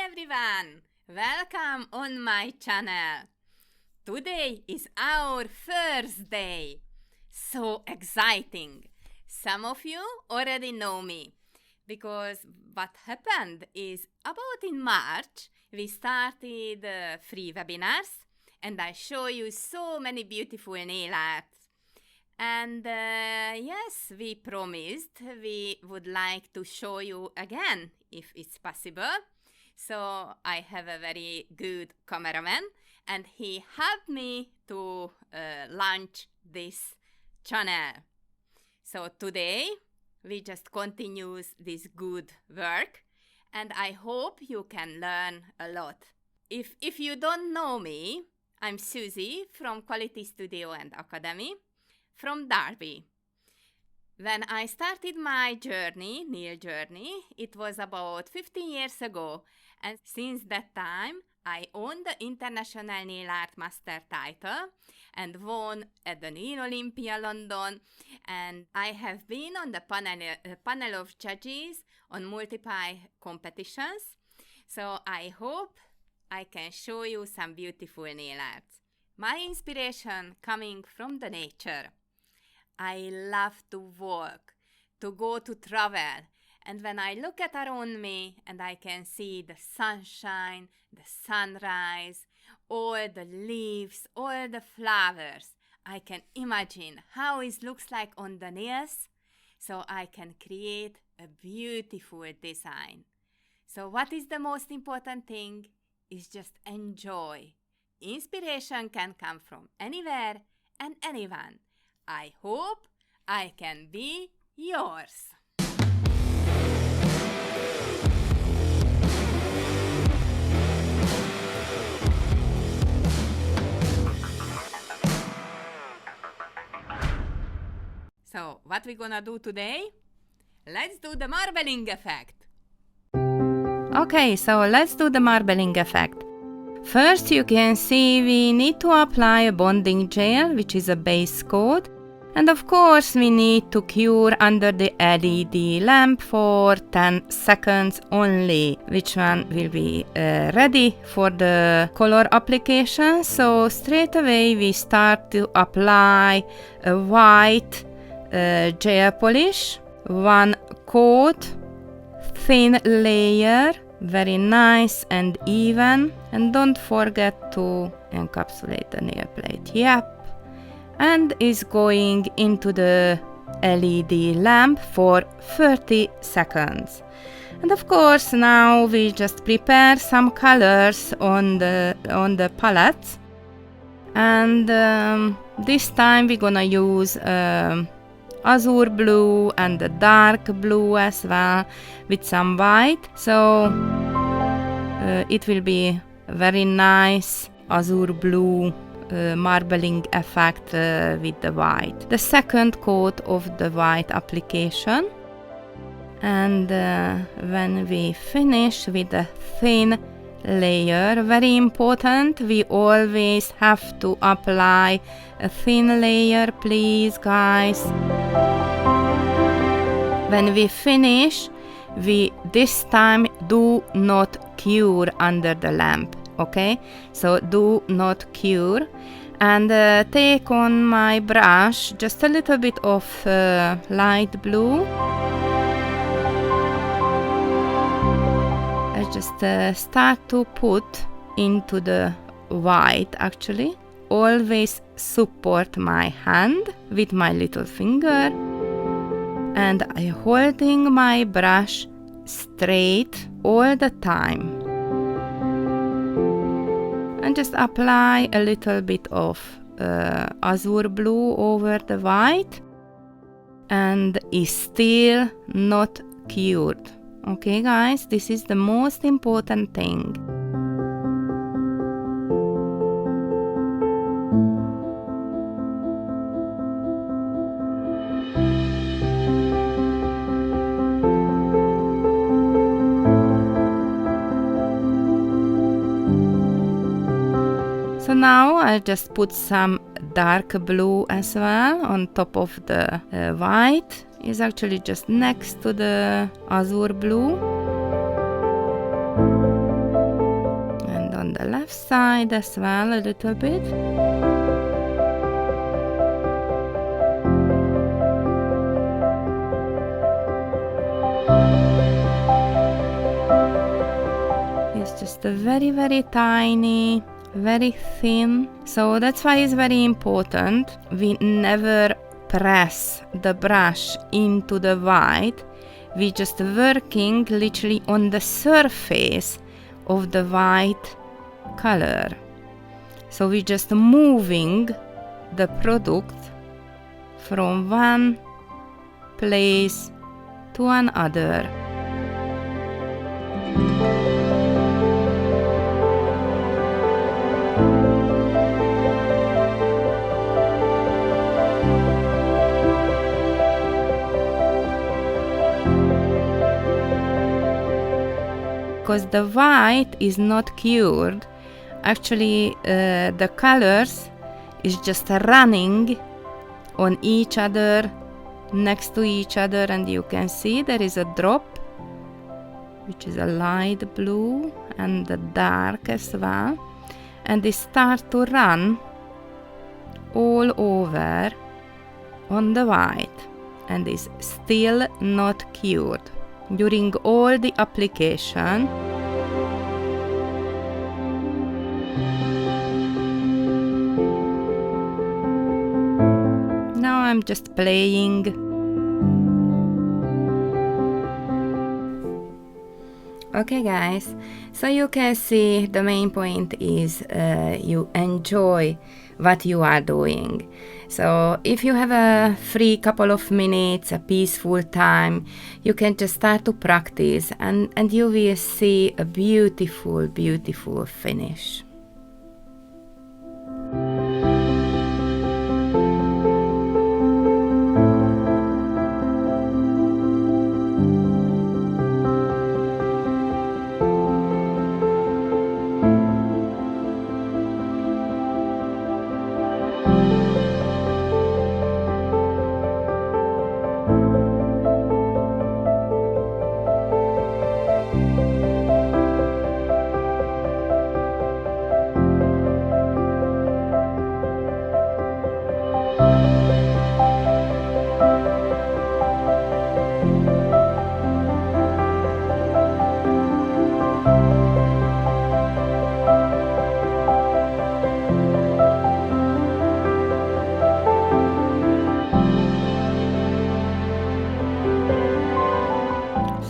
everyone! Welcome on my channel. Today is our first day. So exciting. Some of you already know me because what happened is about in March we started free webinars and I show you so many beautiful nail arts. And yes, we promised we would like to show you again if it's possible. So I have a very good cameraman and he helped me to launch this channel. So today we just continue this good work and I hope you can learn a lot. If you don't know me, I'm Susie from Quality Studio and Academy from Derby. When I started my journey, nail journey, it was about 15 years ago, and since that time I owned the International Nail Art Master title and won at the Nail Olympia London, and I have been on the panel of judges on multiple competitions, so I hope I can show you some beautiful nail arts. My inspiration coming from the nature. I love to walk, to go to travel, and when I look at around me and I can see the sunshine, the sunrise, all the leaves, all the flowers, I can imagine how it looks like on the nails, so I can create a beautiful design. So what is the most important thing? Is just enjoy. Inspiration can come from anywhere and anyone. I hope I can be yours. So, what we gonna do today? Let's do the marbling effect. Okay, so let's do the marbling effect. First, you can see we need to apply a bonding gel, which is a base coat. And of course, we need to cure under the LED lamp for 10 seconds only, which one will be ready for the color application. So straight away, we start to apply a white gel polish, one coat, thin layer, very nice and even, and don't forget to encapsulate the nail plate. Yep, and is going into the LED lamp for 30 seconds. And of course now we just prepare some colors on the palette, and this time we're gonna use azure blue and a dark blue as well with some white, so it will be very nice azure blue marbling effect with the white. The second coat of the white application, and when we finish with the thin layer, very important, we always have to apply a thin layer, please guys. When we finish, we this time do not cure under the lamp, okay? So do not cure, and take on my brush just a little bit of light blue. I just start to put into the white. Actually, always support my hand with my little finger, and I holding my brush straight all the time, and just apply a little bit of azure blue over the white, and is still not cured. Okay guys, this is the most important thing. So now I just put some dark blue as well on top of the white. Is actually just next to the azure blue. left side as well a little bit. It's just a very, very tiny, very thin. So that's why it's very important we never press the brush into the white. We just working literally on the surface of the white color. So we just moving the product from one place to another. Because the white is not cured, actually the colors is just running on each other, next to each other, and you can see there is a drop which is a light blue and the dark as well, and they start to run all over on the white and is still not cured. During all the application, now I'm just playing. Okay guys, so you can see the main point is you enjoy what you are doing. So if you have a free couple of minutes, a peaceful time, you can just start to practice and you will see a beautiful, beautiful finish.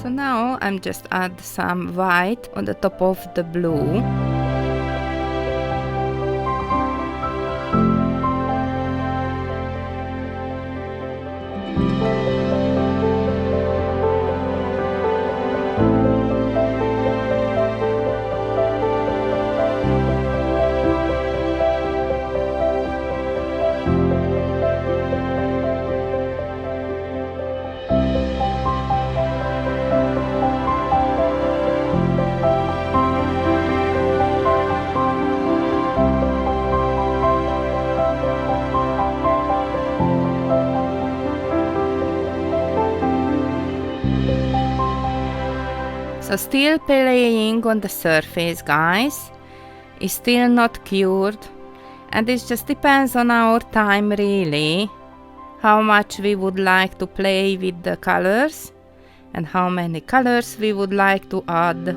So now I'm just add some white on the top of the blue. So still playing on the surface, guys. It's still not cured, and it just depends on our time really, how much we would like to play with the colors and how many colors we would like to add.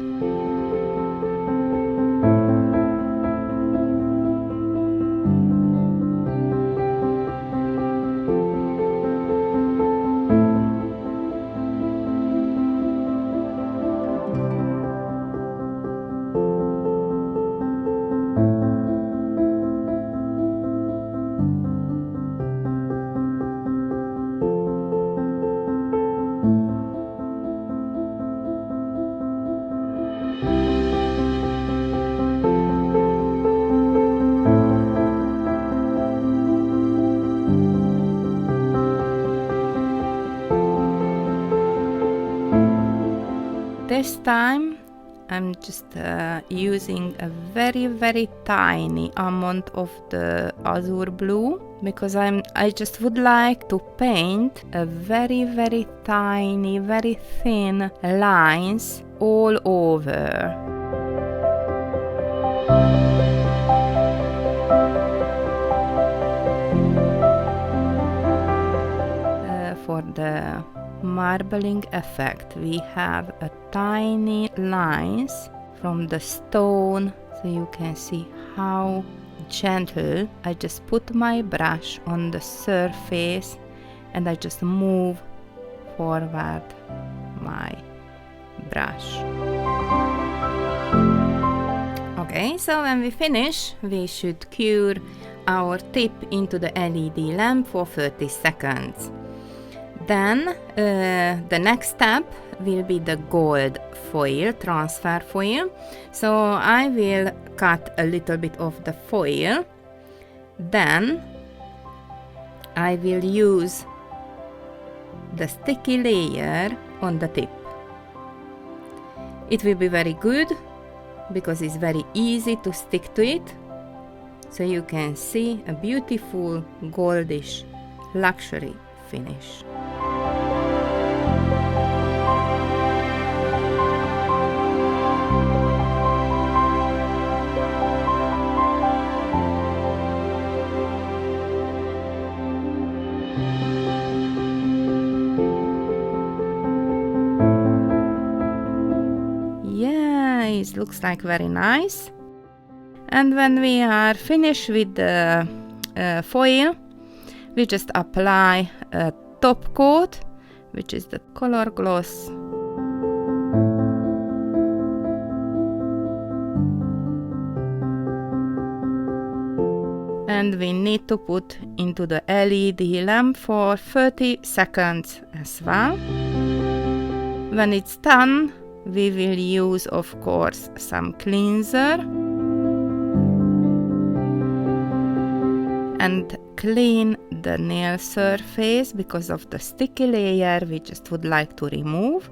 This time I'm just using a very, very tiny amount of the azure blue, because I just would like to paint a very, very tiny, very thin lines all over. marbling effect. We have a tiny lines from the stone, so you can see how gentle I just put my brush on the surface and I just move forward my brush. Okay, so when we finish, we should cure our tip into the LED lamp for 30 seconds. Then the next step will be the gold foil, transfer foil. So I will cut a little bit of the foil. Then I will use the sticky layer on the tip. It will be very good because it's very easy to stick to it. So you can see a beautiful goldish luxury finish. Yeah, it looks like very nice. And when we are finished with the foil, we just apply a top coat, which is the color gloss. And we need to put into the LED lamp for 30 seconds as well. When it's done, we will use, of course, some cleanser and clean the nail surface because of the sticky layer we just would like to remove.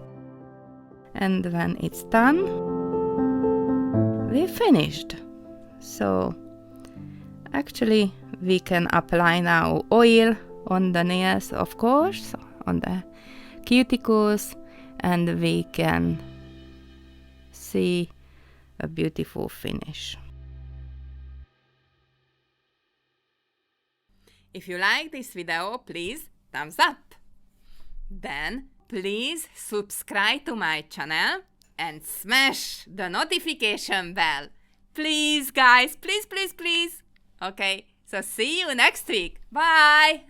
And when it's done, we finished. So actually we can apply now oil on the nails, of course, on the cuticles, and we can see a beautiful finish. If you like this video, please thumbs up. Then please subscribe to my channel and smash the notification bell. Please guys, please. Okay, so see you next week. Bye!